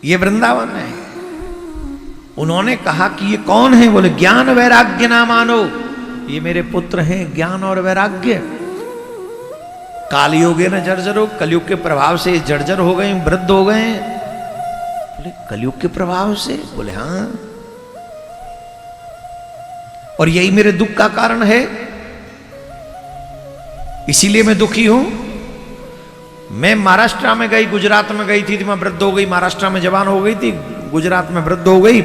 ये वृंदावन है। उन्होंने कहा कि ये कौन है? बोले ज्ञान वैराग्य ना मानो, ये मेरे पुत्र हैं ज्ञान और वैराग्य। कालयोगे न जर्जरो, कलयुग के प्रभाव से जर्जर हो गए, वृद्ध हो गए। बोले कलयुग के प्रभाव से? बोले हाँ, और यही मेरे दुख का कारण है, इसीलिए मैं दुखी हूं। मैं महाराष्ट्र में गई, गुजरात में गई थी, मैं वृद्ध हो गई, महाराष्ट्र में जवान हो गई थी, गुजरात में वृद्ध हो गई,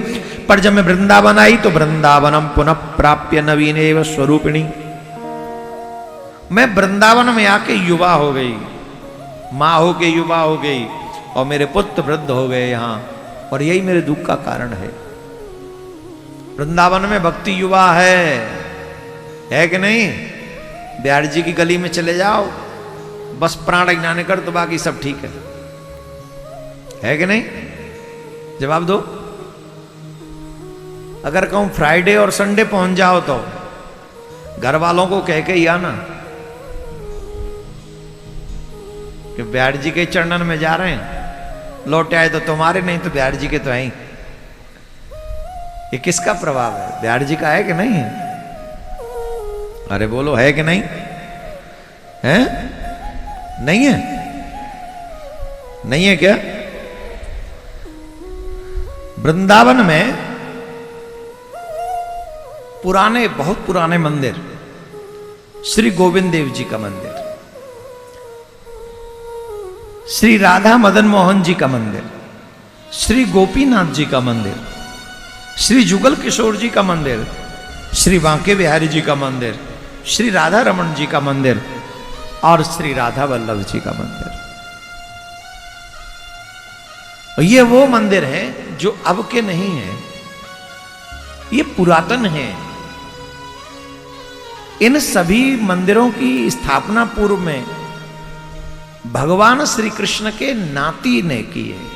पर जब मैं वृंदावन आई तो वृंदावनम पुनः प्राप्य नवीनेव स्वरूपिणी, मैं वृंदावन में आके युवा हो गई, माँ हो के युवा हो गई, और मेरे पुत्र वृद्ध हो गए यहां, और यही मेरे दुख का कारण है। वृंदावन में भक्ति युवा है कि नहीं? बिहार जी की गली में चले जाओ, बस प्राण ज्ञान कर तो बाकी सब ठीक है कि नहीं? जवाब दो। अगर कहूं फ्राइडे और संडे पहुंच जाओ तो घर वालों को कह के ही आना कि बिहार जी के चरणन में जा रहे हैं, लौट आए तो तुम्हारे, नहीं तो बिहार जी के तो हैं ही। ये किसका प्रभाव है? बिहार जी का है कि नहीं है? अरे बोलो, है कि नहीं है? नहीं है? नहीं है क्या? वृंदावन में पुराने, बहुत पुराने मंदिर, श्री गोविंद देव जी का मंदिर, श्री राधा मदन मोहन जी का मंदिर, श्री गोपीनाथ जी का मंदिर, श्री जुगल किशोर जी का मंदिर, श्री बांके बिहारी जी का मंदिर, श्री राधा रमन जी का मंदिर और श्री राधा वल्लभ जी का मंदिर। ये वो मंदिर है जो अब के नहीं है, ये पुरातन है। इन सभी मंदिरों की स्थापना पूर्व में भगवान श्री कृष्ण के नाती ने की है,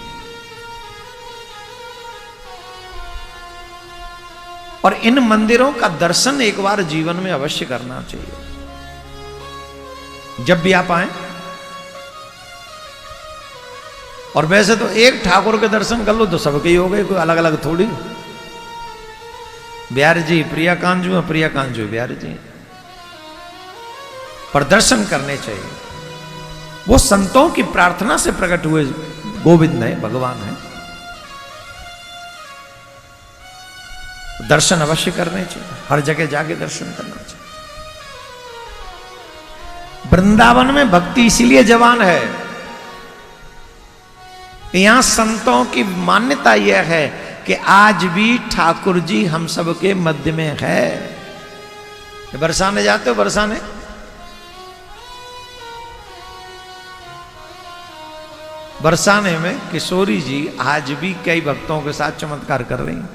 और इन मंदिरों का दर्शन एक बार जीवन में अवश्य करना चाहिए जब भी आप आए। और वैसे तो एक ठाकुर के दर्शन कर लो तो सबके ही हो गए, कोई अलग अलग थोड़ी। बिहारी जी प्रिया कांजू है, प्रिया कांजू बिहारी जी, पर दर्शन करने चाहिए। वो संतों की प्रार्थना से प्रकट हुए गोविंद है, भगवान है, दर्शन अवश्य करने चाहिए, हर जगह जाके दर्शन करना चाहिए। वृंदावन में भक्ति इसीलिए जवान है, यहां संतों की मान्यता यह है कि आज भी ठाकुर जी हम सबके मध्य में है। बरसाने जाते हो? बरसाने बरसाने में किशोरी जी आज भी कई भक्तों के साथ चमत्कार कर रही हैं,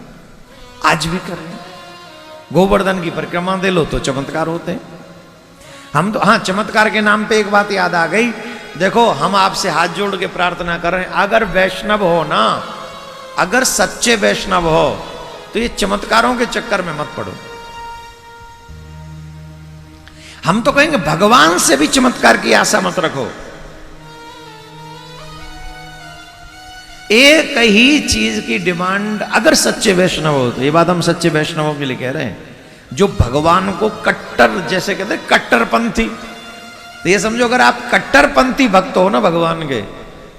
आज भी कर रहे हैं। गोवर्धन की परिक्रमा दे लो तो चमत्कार होते हैं। हम तो, हाँ, चमत्कार के नाम पे एक बात याद आ गई। देखो, हम आपसे हाथ जोड़ के प्रार्थना कर रहे हैं, अगर वैष्णव हो ना, अगर सच्चे वैष्णव हो तो ये चमत्कारों के चक्कर में मत पड़ो। हम तो कहेंगे भगवान से भी चमत्कार की आशा मत रखो। एक ही चीज की डिमांड, अगर सच्चे वैष्णव हो तो, ये बात हम सच्चे वैष्णवों के लिए कह रहे हैं, जो भगवान को कट्टर, जैसे कहते हैं कट्टरपंथी, तो ये समझो अगर आप कट्टरपंथी भक्त हो ना भगवान के,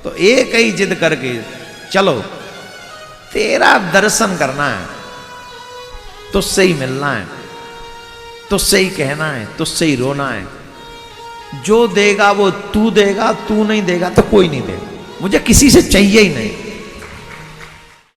तो एक ही जिद करके चलो, तेरा दर्शन करना है, तुझसे ही मिलना है, तुझसे ही कहना है, तुझसे ही रोना है। जो देगा वो तू देगा, तू नहीं देगा तो कोई नहीं देगा, मुझे किसी से चाहिए ही नहीं।